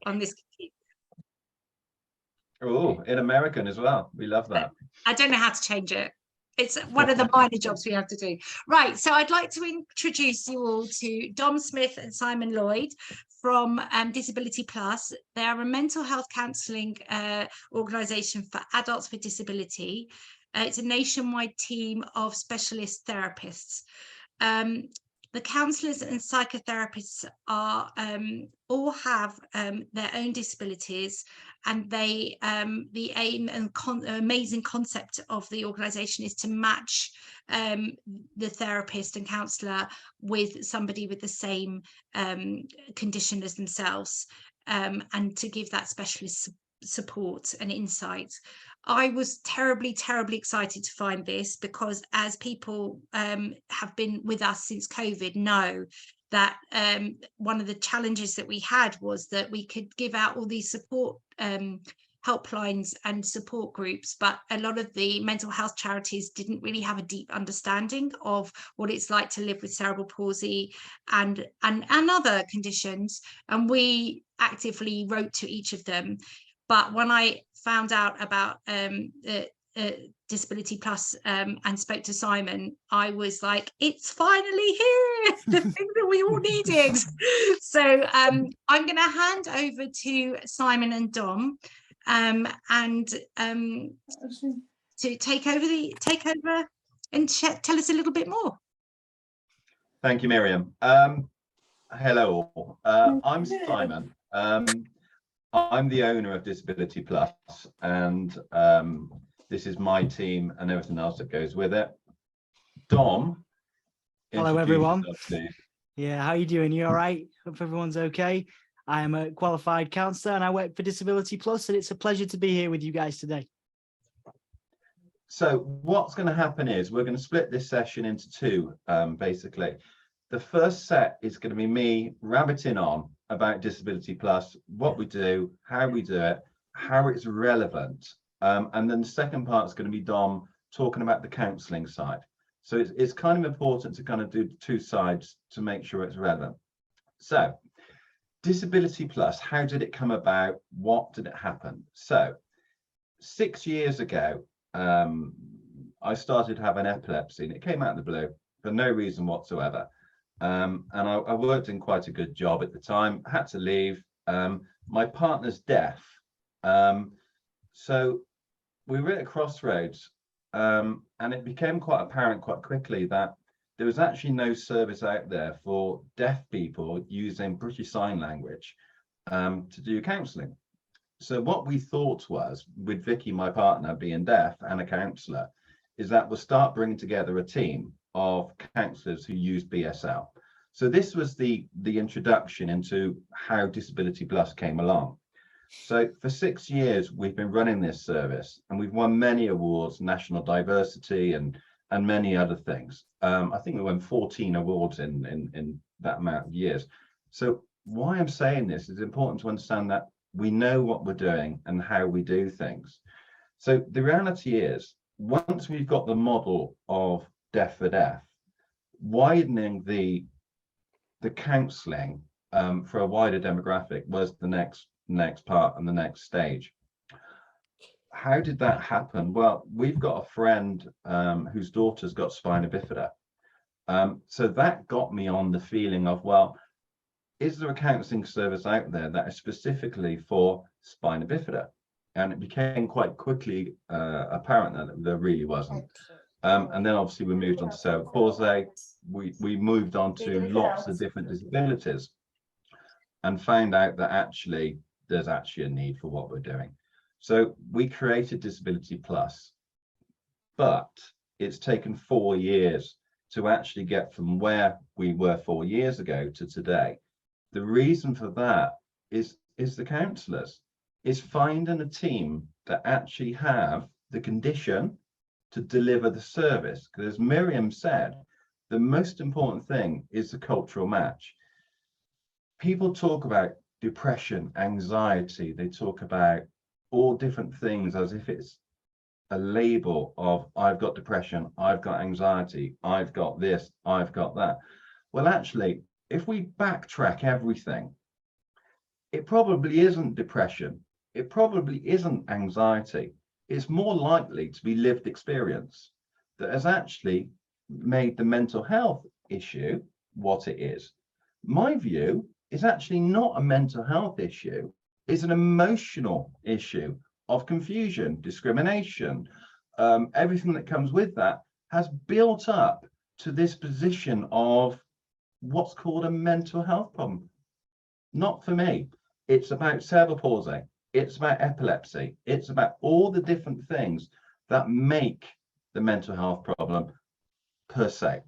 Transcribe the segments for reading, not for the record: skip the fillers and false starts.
on this. Oh, in American as well. We love that. I don't know how to change it. It's one of the minor jobs we have to do. Right, so I'd like to introduce you all to Dom Smith and Simon Lloyd from Disability Plus. They are a mental health counselling organisation for adults with disability. It's a nationwide team of specialist therapists. The counsellors and psychotherapists are all have their own disabilities, and they the aim and amazing concept of the organisation is to match the therapist and counsellor with somebody with the same condition as themselves, and to give that specialist support and insight. I was terribly excited to find this, because as people have been with us since COVID know that one of the challenges that we had was that we could give out all these support helplines and support groups, but a lot of the mental health charities didn't really have a deep understanding of what it's like to live with cerebral palsy and other conditions, and we actively wrote to each of them. But when I found out about Disability Plus and spoke to Simon, I was like, it's finally here, the thing that we all needed. So I'm going to hand over to Simon and Dom and to take over and tell us a little bit more. Thank you, Miriam. Hello all. I'm Simon. I'm the owner of Disability Plus, and this is my team and everything else that goes with it. Dom. Hello, everyone. Yeah, how you doing? You all right? Hope everyone's okay. I am a qualified counsellor and I work for Disability Plus, and it's a pleasure to be here with you guys today. So what's going to happen is we're going to split this session into two, basically. The first set is going to be me rabbiting on about Disability Plus, what we do, how we do it, how it's relevant. And then the second part is going to be Dom talking about the counselling side. So it's kind of important to kind of do two sides to make sure it's relevant. So Disability Plus, how did it come about? What did it happen? So 6 years ago, I started having epilepsy, and it came out of the blue for no reason whatsoever. And I worked in quite a good job at the time, had to leave. My partner's deaf. So we were at a crossroads, and it became quite apparent quite quickly that there was actually no service out there for deaf people using British Sign Language to do counselling. So what we thought was, with Vicky, my partner, being deaf and a counsellor, is that we'll start bringing together a team of counsellors who use BSL. So this was the introduction into how Disability Plus came along. So for 6 years, we've been running this service, and we've won many awards, national diversity and many other things. I think we won 14 awards in that amount of years. So why I'm saying this is important to understand that we know what we're doing and how we do things. So the reality is, once we've got the model of deaf for deaf, widening the counselling for a wider demographic was the next part and the next stage. How did that happen? Well, we've got a friend whose daughter's got spina bifida. So that got me on the feeling of, well, is there a counselling service out there that is specifically for spina bifida? And it became quite quickly apparent that there really wasn't. And then obviously we moved on to cerebral palsy. We moved on to lots of different disabilities and found out that actually there's actually a need for what we're doing. So we created Disability Plus, but it's taken 4 years to actually get from where we were 4 years ago to today. The reason for that is the counsellors. Is finding a team that actually have the condition to deliver the service. Because as Miriam said, the most important thing is the cultural match. People talk about depression, anxiety, they talk about all different things as if it's a label of I've got depression, I've got anxiety, I've got this, I've got that. Well, actually, if we backtrack everything, it probably isn't depression. It probably isn't anxiety. It's more likely to be lived experience that has actually made the mental health issue what it is. My view is actually not a mental health issue. It's an emotional issue of confusion, discrimination, everything that comes with that has built up to this position of what's called a mental health problem. Not for me. It's about cerebral palsy. It's about epilepsy. It's about all the different things that make the mental health problem per se.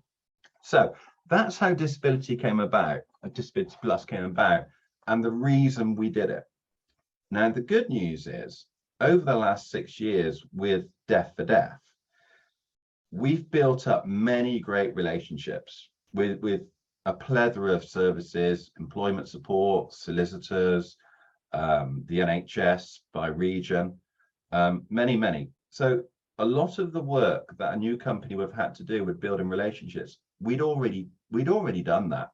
So that's how disability came about, Disability Plus came about, and the reason we did it. Now, the good news is, over the last 6 years with Deaf for Deaf, we've built up many great relationships with a plethora of services, employment support, solicitors, the NHS by region, many. So a lot of the work that a new company would have had to do with building relationships, we'd already done that.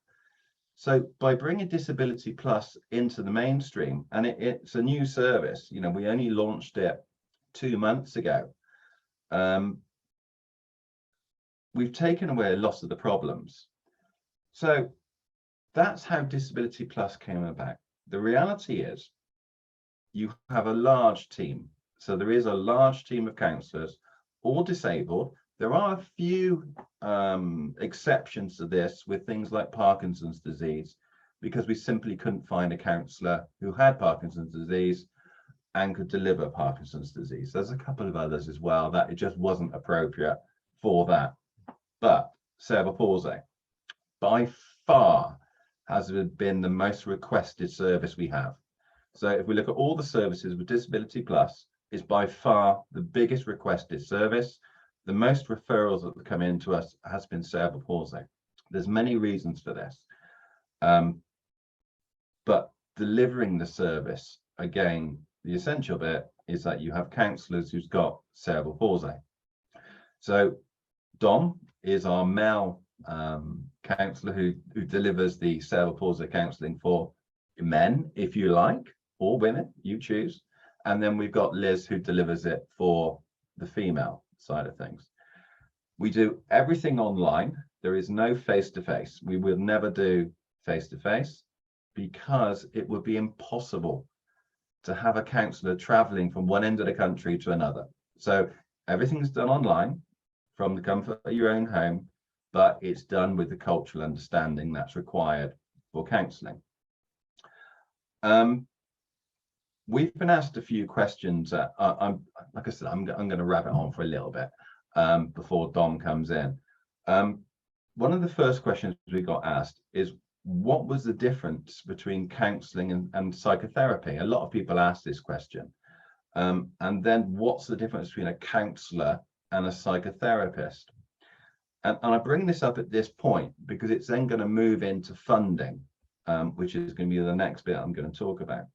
So by bringing Disability Plus into the mainstream, and it's a new service, you know, we only launched it 2 months ago. We've taken away a lot of the problems. So that's how Disability Plus came about. The reality is you have a large team. So there is a large team of counsellors, all disabled. There are a few exceptions to this with things like Parkinson's disease, because we simply couldn't find a counsellor who had Parkinson's disease and could deliver Parkinson's disease. There's a couple of others as well that it just wasn't appropriate for that. But cerebral palsy, by far, has been the most requested service we have. So if we look at all the services with Disability Plus, it's by far the biggest requested service. The most referrals that come into us has been cerebral palsy. There's many reasons for this. But delivering the service, again, the essential bit is that you have counsellors who's got cerebral palsy. So Dom is our male counsellor who delivers the cerebral palsy counselling for men, if you like, or women, you choose. And then we've got Liz who delivers it for the female side of things. We do everything online. There is no face-to-face. We will never do face-to-face because it would be impossible to have a counsellor traveling from one end of the country to another. So everything's done online from the comfort of your own home, but it's done with the cultural understanding that's required for counselling. We've been asked a few questions. Like I said, I'm going to wrap it on for a little bit before Dom comes in. One of the first questions we got asked is, what was the difference between counselling and psychotherapy? A lot of people ask this question. And then what's the difference between a counsellor and a psychotherapist? And I bring this up at this point because it's then going to move into funding, which is going to be the next bit I'm going to talk about.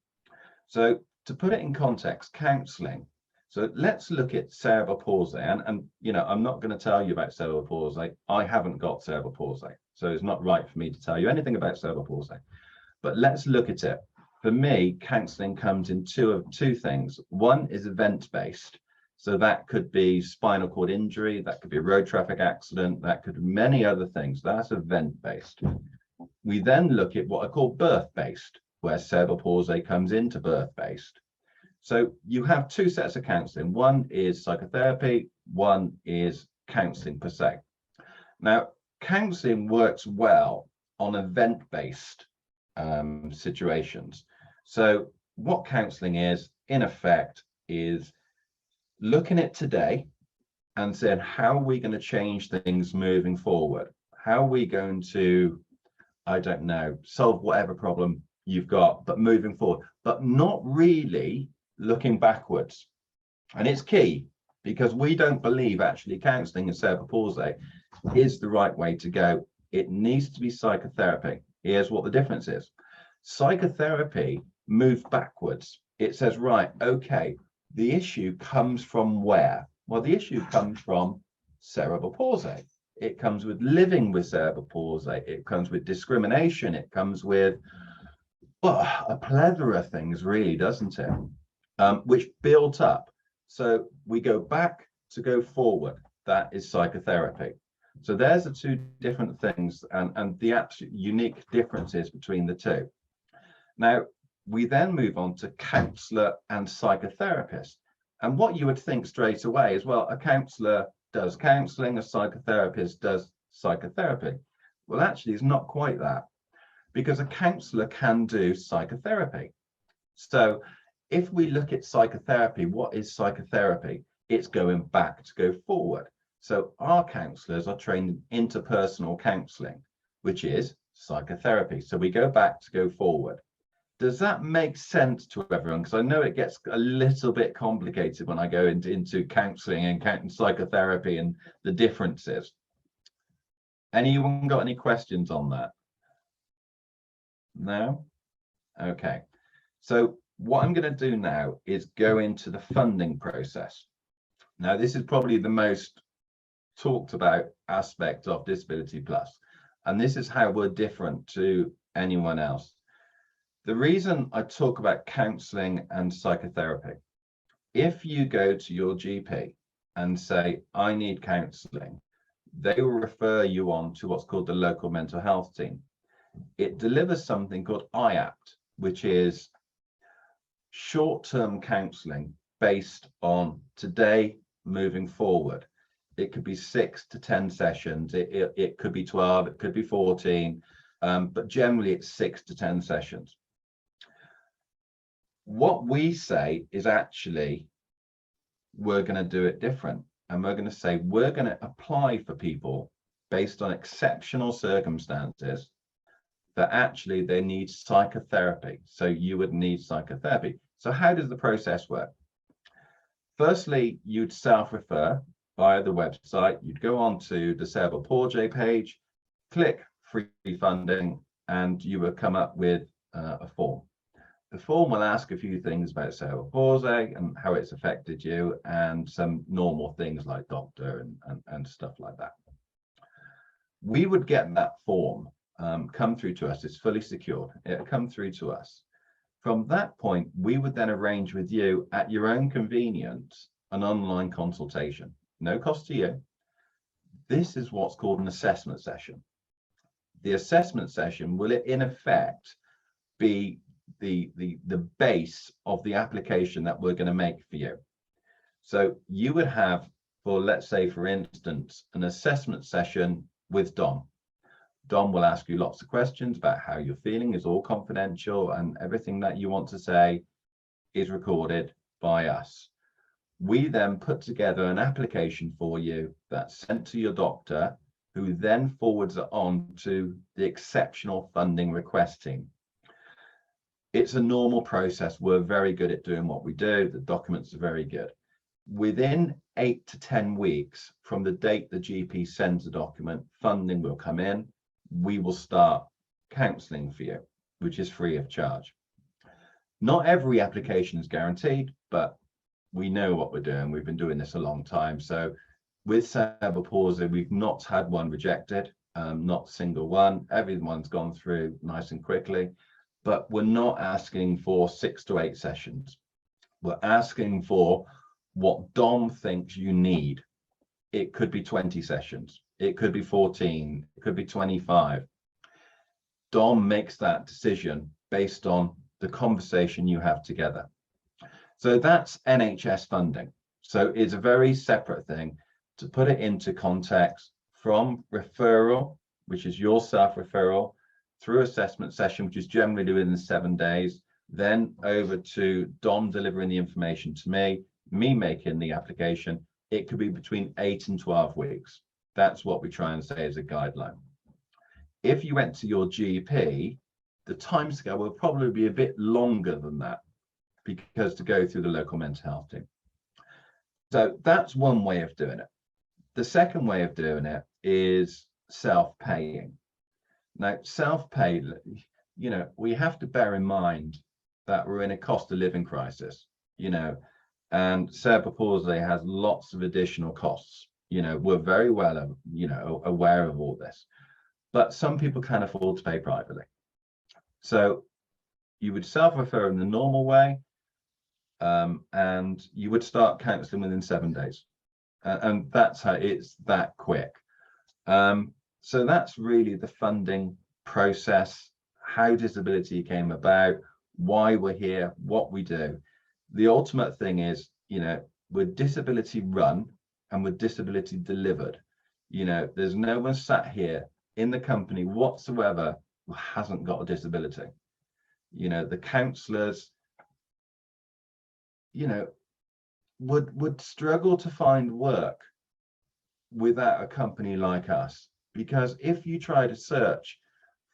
So to put it in context, counselling. So let's look at cerebral palsy. And you know, I'm not going to tell you about cerebral palsy. I haven't got cerebral palsy. So it's not right for me to tell you anything about cerebral palsy. But let's look at it. For me, counselling comes in two things. One is event-based. So that could be spinal cord injury, that could be a road traffic accident, that could be many other things. That's event-based. We then look at what I call birth-based, where cerebral palsy comes into birth-based. So you have two sets of counselling. One is psychotherapy, one is counselling per se. Now, counselling works well on event-based situations. So what counselling is, in effect, is looking at today and saying, how are we going to change things moving forward? How are we going to, I don't know, solve whatever problem you've got, but moving forward, but not really looking backwards. And it's key because we don't believe actually counselling and cerebral palsy is the right way to go. It needs to be psychotherapy. Here's what the difference is. Psychotherapy moves backwards. It says, right, okay, the issue comes from where? Well, the issue comes from cerebral palsy. It comes with living with cerebral palsy. It comes with discrimination. It comes with Well, a plethora of things really, doesn't it? Which built up. So we go back to go forward. That is psychotherapy. So there's the two different things and the absolute unique differences between the two. Now, we then move on to counsellor and psychotherapist. And what you would think straight away is, well, a counsellor does counselling, a psychotherapist does psychotherapy. Well, actually, it's not quite that, because a counsellor can do psychotherapy. So if we look at psychotherapy, what is psychotherapy? It's going back to go forward. So our counsellors are trained in interpersonal counselling, which is psychotherapy. So we go back to go forward. Does that make sense to everyone? Because I know it gets a little bit complicated when I go into counselling and psychotherapy and the differences. Anyone got any questions on that? No? Okay. So what I'm going to do now is go into the funding process. Now, this is probably the most talked about aspect of Disability Plus, and this is how we're different to anyone else. The reason I talk about counselling and psychotherapy, if you go to your GP and say, I need counselling, they will refer you on to what's called the local mental health team. It delivers something called IAPT, which is short-term counselling based on today moving forward. It could be 6 to 10 sessions, it could be 12, it could be 14, but generally it's 6 to 10 sessions. What we say is actually we're going to do it different, and we're going to say we're going to apply for people based on exceptional circumstances that actually they need psychotherapy. So you would need psychotherapy. So how does the process work? Firstly, you'd self-refer via the website. You'd go on to the Cerebral Palsy page, click free funding, and you will come up with a form. The form will ask a few things about cerebral palsy and how it's affected you, and some normal things like doctor and stuff like that. We would get that form come through to us. It's fully secured. It'll come through to us. From that point, we would then arrange with you at your own convenience an online consultation. No cost to you. This is what's called an assessment session. The assessment session will, in effect, be the base of the application that we're going to make for you. So you would have, for let's say, for instance, an assessment session with Dom. Dom will ask you lots of questions about how you're feeling. Is all confidential, and everything that you want to say is recorded by us. We then put together an application for you that's sent to your doctor, who then forwards it on to the exceptional funding request team. It's a normal process. We're very good at doing what we do. The documents are very good. Within 8 to 10 weeks from the date the GP sends the document, funding will come in. We will start counselling for you, which is free of charge. Not every application is guaranteed, but we know what we're doing. We've been doing this a long time. So with cerebral palsy, we've not had one rejected, not a single one. Everyone's gone through nice and quickly. But we're not asking for 6 to 8 sessions. We're asking for what Dom thinks you need. It could be 20 sessions. It could be 14. It could be 25. Dom makes that decision based on the conversation you have together. So that's NHS funding. So it's a very separate thing. To put it into context, from referral, which is your self-referral, through assessment session, which is generally within 7 days, then over to Dom delivering the information to me making the application, it could be between 8 and 12 weeks. That's what we try and say as a guideline. If you went to your GP, the timescale will probably be a bit longer than that, because to go through the local mental health team. So that's one way of doing it. The second way of doing it is self-paying. Now, self-pay, we have to bear in mind that we're in a cost of living crisis, and cerebral palsy has lots of additional costs. We're very well, aware of all this, but some people can afford to pay privately. So you would self-refer in the normal way, and you would start counselling within 7 days. And that's how it's that quick. So that's really the funding process, how disability came about, why we're here, what we do. The ultimate thing is, we're disability run and we're disability delivered. There's no one sat here in the company whatsoever who hasn't got a disability. The counsellors, would struggle to find work without a company like us, because if you try to search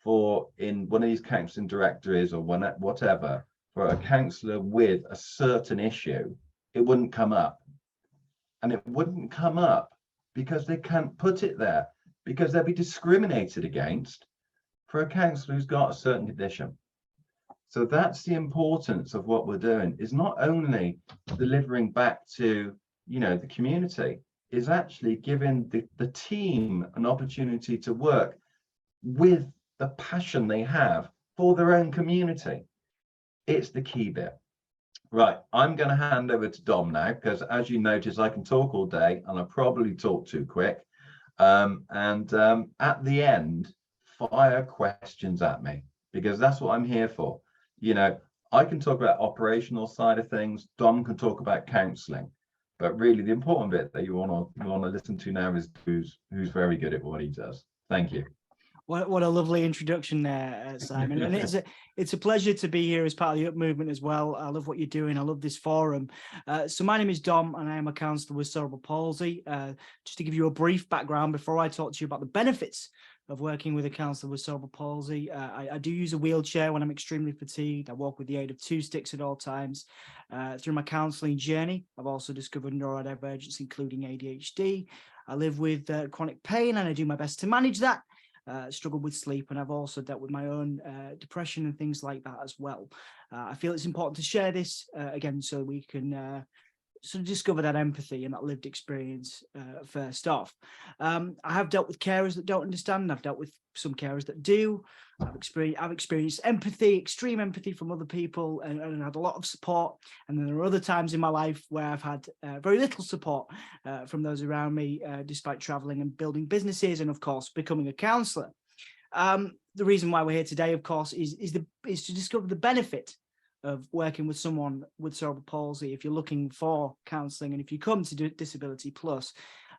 for in one of these counselling directories or whatever for a counsellor with a certain issue, it wouldn't come up. And it wouldn't come up because they can't put it there, because they'll be discriminated against for a counsellor who's got a certain condition. So that's the importance of what we're doing, is not only delivering back to, the community, is actually giving the team an opportunity to work with the passion they have for their own community. It's the key bit. Right, I'm going to hand over to Dom now, because as you notice, I can talk all day and I probably talk too quick. At the end, fire questions at me, because that's what I'm here for. I can talk about operational side of things. Dom can talk about counselling, but really the important bit that you want to listen to now is who's very good at what he does. Thank you. What a lovely introduction there, Simon. And it's a pleasure to be here as part of the Up Movement as well. I love what you're doing. I love this forum. So my name is Dom and I am a counsellor with cerebral palsy. Just to give you a brief background before I talk to you about the benefits of working with a counsellor with cerebral palsy. I do use a wheelchair when I'm extremely fatigued. I walk with the aid of 2 sticks at all times. Through my counselling journey, I've also discovered neurodivergence, including ADHD. I live with chronic pain and I do my best to manage that. Struggle with sleep, and I've also dealt with my own depression and things like that as well. I feel it's important to share this again so we can sort of discover that empathy and that lived experience first off. I have dealt with carers that don't understand, and I've dealt with some carers that do. I've experienced empathy, extreme empathy from other people, and had a lot of support. And then there are other times in my life where I've had very little support from those around me, despite traveling and building businesses, and of course becoming a counsellor. The reason why we're here today, of course, is to discover the benefit of working with someone with cerebral palsy. If you're looking for counselling, and if you come to Disability Plus,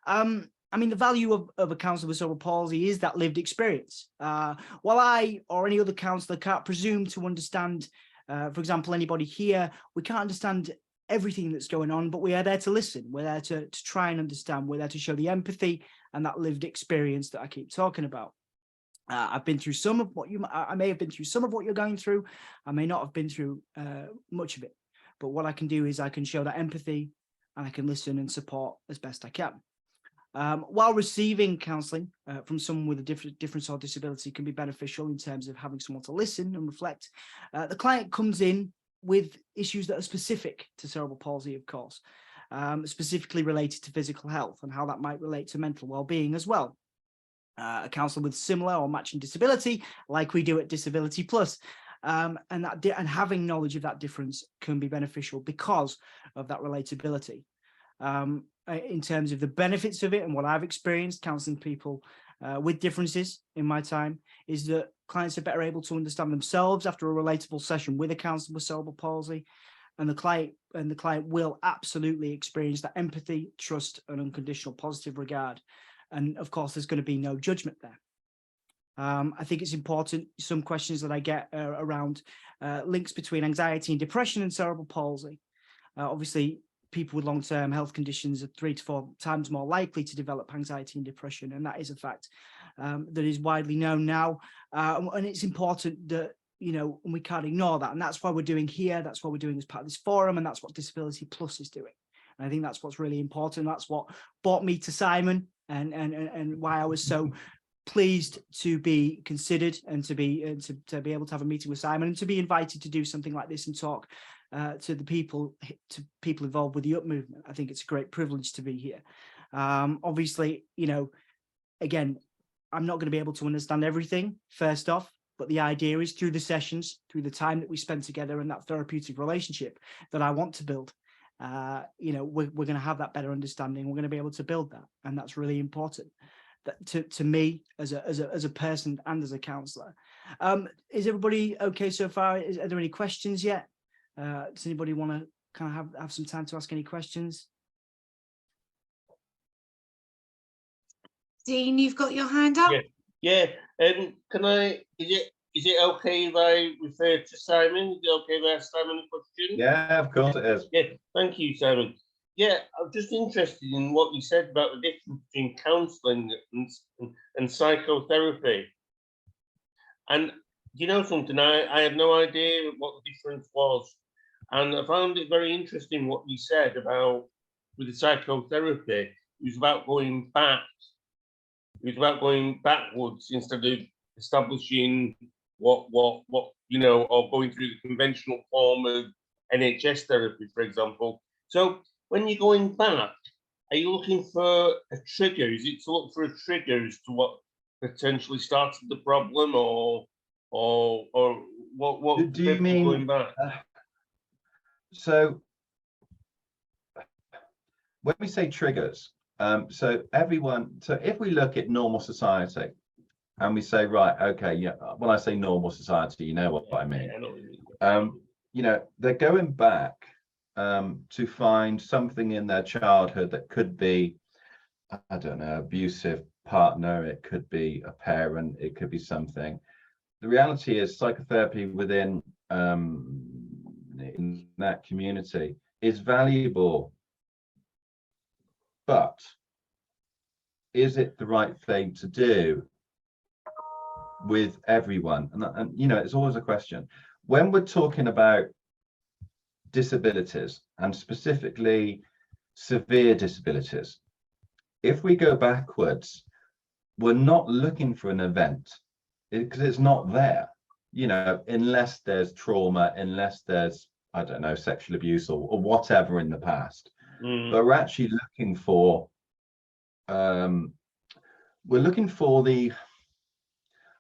the value of a counsellor with cerebral palsy is that lived experience. While I or any other counsellor can't presume to understand, for example, anybody here, we can't understand everything that's going on, but we are there to listen. We're there to try and understand. We're there to show the empathy and that lived experience that I keep talking about. I've been through some of what I may have been through some of what you're going through. I may not have been through much of it, but what I can do is I can show that empathy and I can listen and support as best I can. While receiving counselling from someone with a different sort of disability can be beneficial in terms of having someone to listen and reflect, the client comes in with issues that are specific to cerebral palsy, of course, specifically related to physical health and how that might relate to mental well-being as well. A counsellor with similar or matching disability, like we do at Disability Plus, and having knowledge of that difference can be beneficial because of that relatability. In terms of the benefits of it and what I've experienced counselling people with differences in my time, is that clients are better able to understand themselves after a relatable session with a counsellor with cerebral palsy, and the client will absolutely experience that empathy, trust, and unconditional positive regard. And of course, there's going to be no judgment there. I think it's important. Some questions that I get around links between anxiety and depression and cerebral palsy. Obviously, people with long-term health conditions are 3 to 4 times more likely to develop anxiety and depression, and that is a fact that is widely known now. And it's important that, and we can't ignore that. And that's why we're doing here. That's what we're doing as part of this forum, and that's what Disability Plus is doing. And I think that's what's really important. That's what brought me to Simon, and why I was so pleased to be considered and to be able to have a meeting with Simon and to be invited to do something like this and talk to people involved with the Up Movement. I think it's a great privilege to be here. Obviously, again, I'm not going to be able to understand everything first off, But the idea is through the sessions, through the time that we spend together and that therapeutic relationship that I want to build, we're going to have that better understanding. We're going to be able to build that. And that's really important to me as a person and as a counsellor. Is everybody okay so far? Are there any questions yet? Does anybody want to kind of have some time to ask any questions? Dean, you've got your hand up? Yeah. Is it okay if I refer to Simon? Is it okay if I ask Simon a question? Yeah, of course it is. Yeah, thank you, Simon. Yeah, I'm just interested in what you said about the difference between counselling and psychotherapy. And you know something, I had no idea what the difference was. And I found it very interesting what you said about with the psychotherapy. It was about going back. It was about going backwards instead of establishing what or going through the conventional form of NHS therapy, for example. So when you're going back, are you looking for a trigger? Is it to look for a trigger as to what potentially started the problem, or what Do you mean going back? So when we say triggers, so if we look at normal society and we say, right, okay, yeah, when I say normal society, you know what I mean. Yeah, I know what you mean. They're going back to find something in their childhood that could be, I don't know, abusive partner, it could be a parent, it could be something. The reality is psychotherapy within in that community is valuable, but is it the right thing to do with everyone? And it's always a question. When we're talking about disabilities, and specifically severe disabilities, if we go backwards, we're not looking for an event because it's not there, unless there's trauma, unless there's, I don't know, sexual abuse or whatever in the past. But we're actually looking for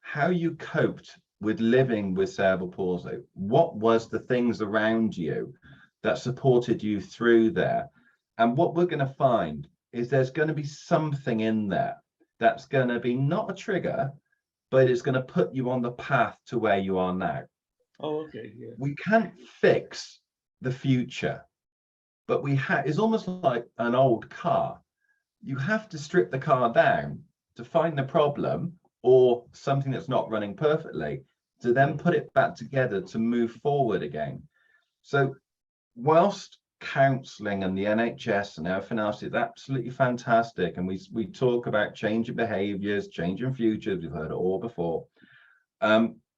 how you coped with living with cerebral palsy. What was the things around you that supported you through there? And what we're going to find is there's going to be something in there that's going to be not a trigger, but it's going to put you on the path to where you are now. Oh, okay. Yeah. We can't fix the future, but it's almost like an old car. You have to strip the car down to find the problem or something that's not running perfectly, to then put it back together to move forward again. So whilst counselling and the NHS and everything else is absolutely fantastic, and we talk about changing behaviours, changing futures, we've heard it all before.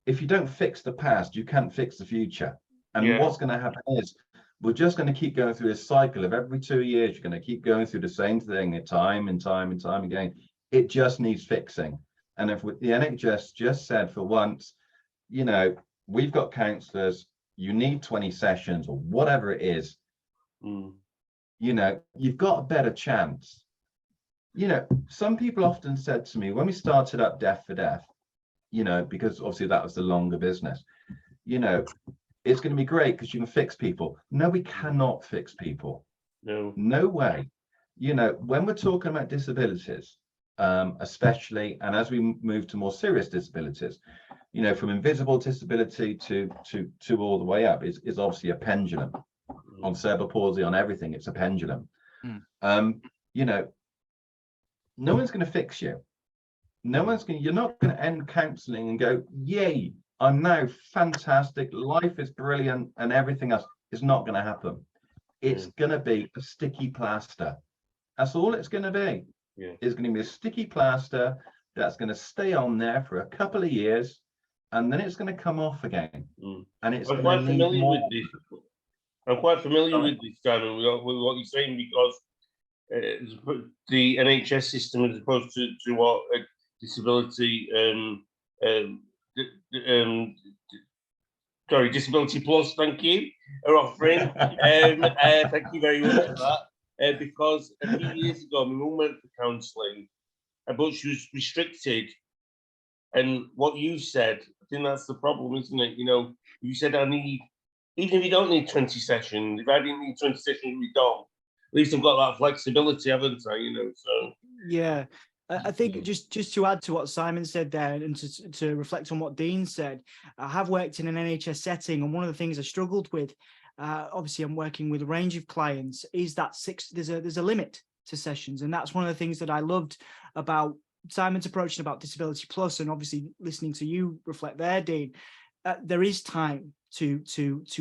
If you don't fix the past, you can't fix the future. And what's going to happen is we're just going to keep going through this cycle of every 2 years, you're going to keep going through the same thing time and time and time again. It just needs fixing. And if the NHS just said for once, we've got counsellors, you need 20 sessions or whatever it is, you've got a better chance. Some people often said to me when we started up Deaf for Deaf, because obviously that was the longer business, it's going to be great because you can fix people. No, we cannot fix people. No way. When we're talking about disabilities, especially, and as we move to more serious disabilities, from invisible disability to all the way up is obviously a pendulum. On cerebral palsy, on everything, it's a pendulum. No one's going to fix you. You're not going to end counselling and go, yay, I'm now fantastic, life is brilliant, and everything else. Is not going to happen. It's going to be a sticky plaster. That's all it's going to be. It's going to be a sticky plaster that's going to stay on there for a couple of years, and then it's going to come off again. And it's I'm quite familiar with this. I'm quite familiar with this, Simon, with what you're saying, because the NHS system, as opposed to what disability, Disability Plus, thank you, are offering. Thank you very much for that. Because a few years ago, my mum went for counselling, but she was restricted. And what you said think that's the problem, isn't it? You know, you said I need, even if you don't need 20 sessions, if I didn't need 20 sessions with Dom, at least I've got that flexibility, haven't I? You know, so. Yeah. I think just to add to what Simon said there, and to reflect on what Dean said, I have worked in an NHS setting, and one of the things I struggled with, obviously I'm working with a range of clients, is that there's a limit to sessions, and that's one of the things that I loved about Simon's approach and about Disability Plus, and obviously listening to you reflect there, Dean. There is time to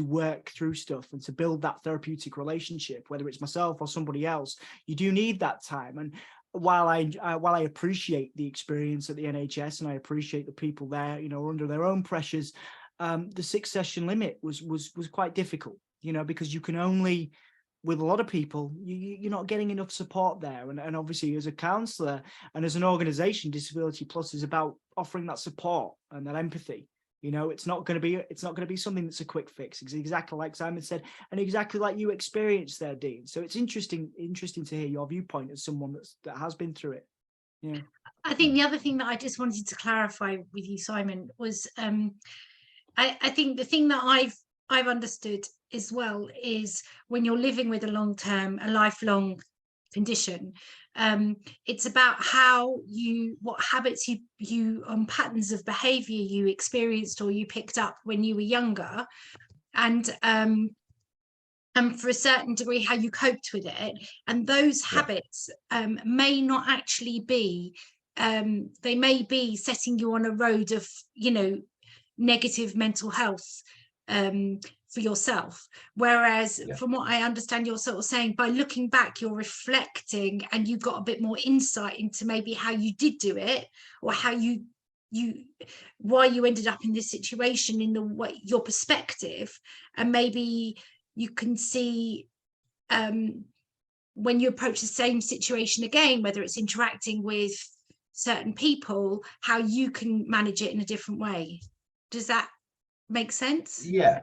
work through stuff and to build that therapeutic relationship, whether it's myself or somebody else. You do need that time. And while I appreciate the experience at the NHS, and I appreciate the people there, you know, under their own pressures, the 6-session limit was quite difficult, you know, because you can only, with a lot of people, you're not getting enough support there. And obviously, as a counsellor and as an organisation, Disability Plus is about offering that support and that empathy. You know, it's not going to be something that's a quick fix. It's exactly like Simon said, and exactly like you experienced there, Dean. So it's interesting to hear your viewpoint as someone that has been through it. Yeah. I think the other thing that I just wanted to clarify with you, Simon, was I think the thing that I've understood as well is when you're living with a lifelong condition, it's about what habits you patterns of behavior you experienced or you picked up when you were younger, and for a certain degree how you coped with it. And those habits may not actually be, they may be setting you on a road of, you know, negative mental health for yourself, whereas from what I understand, you're sort of saying by looking back you're reflecting and you've got a bit more insight into maybe how you did do it, or how why you ended up in this situation, in the way, your perspective, and maybe you can see when you approach the same situation again, whether it's interacting with certain people, how you can manage it in a different way. Does that make sense? Yeah.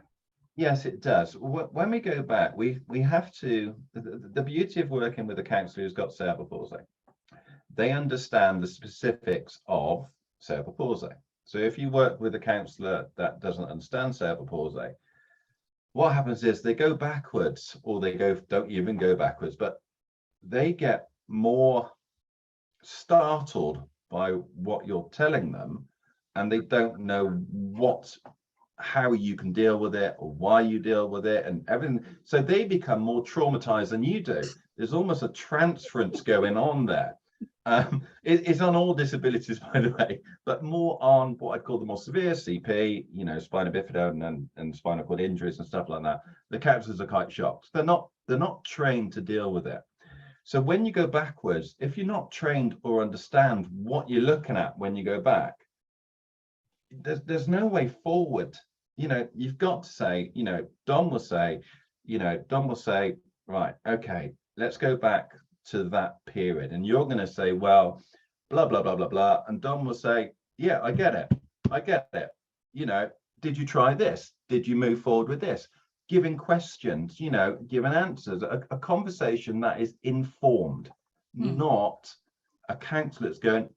Yes, it does. When we go back, we have to, the beauty of working with a counsellor who's got cerebral palsy, they understand the specifics of cerebral palsy. So if you work with a counsellor that doesn't understand cerebral palsy, what happens is they go backwards, or don't even go backwards, but they get more startled by what you're telling them, and they don't know how you can deal with it or why you deal with it and everything. So they become more traumatized than you do. There's almost a transference going on there. It's on all disabilities, by the way, but more on what I call the more severe CP, you know, spina bifida and spinal cord injuries and stuff like that. The counsellors are quite shocked. They're not trained to deal with it. So when you go backwards, if you're not trained or understand what you're looking at when you go back, there's no way forward. You know, you've got to say, you know, Dom will say, right, okay, let's go back to that period. And you're going to say, well, blah, blah, blah, blah, blah. And Dom will say, yeah, I get it. You know, did you try this? Did you move forward with this? Giving questions, you know, giving answers, a conversation that is informed, not a counsellor that's going,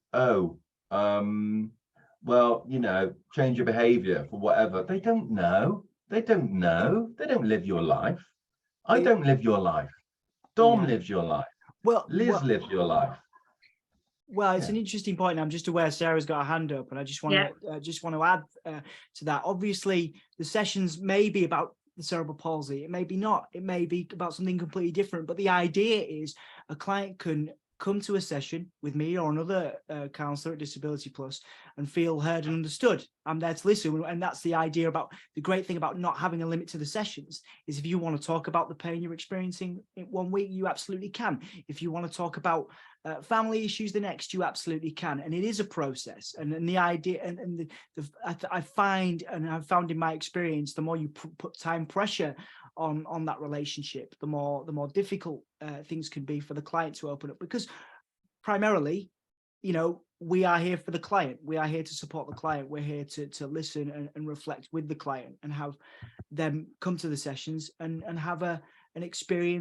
well, you know, change your behavior for whatever. They don't know. They don't live your life. I don't live your life. Dom lives your life. Well, Liz lives your life. Well, it's an interesting point. I'm just aware Sarah's got a hand up, and I just want to add to that. Obviously, the sessions may be about the cerebral palsy. It may be not. It may be about something completely different. But the idea is a client can come to a session with me or another counsellor at Disability Plus and feel heard and understood. I'm there to listen. And that's the idea about the great thing about not having a limit to the sessions is if you want to talk about the pain you're experiencing in 1 week, you absolutely can. If you want to talk about family issues the next, you absolutely can. And it is a process. And the idea I find, and I've found in my experience, the more you put time pressure on that relationship, the more difficult things can be for the client to open up, because primarily, you know, we are here for the client. We are here to support the client. We're here to listen and reflect with the client and have them come to the sessions and have an experience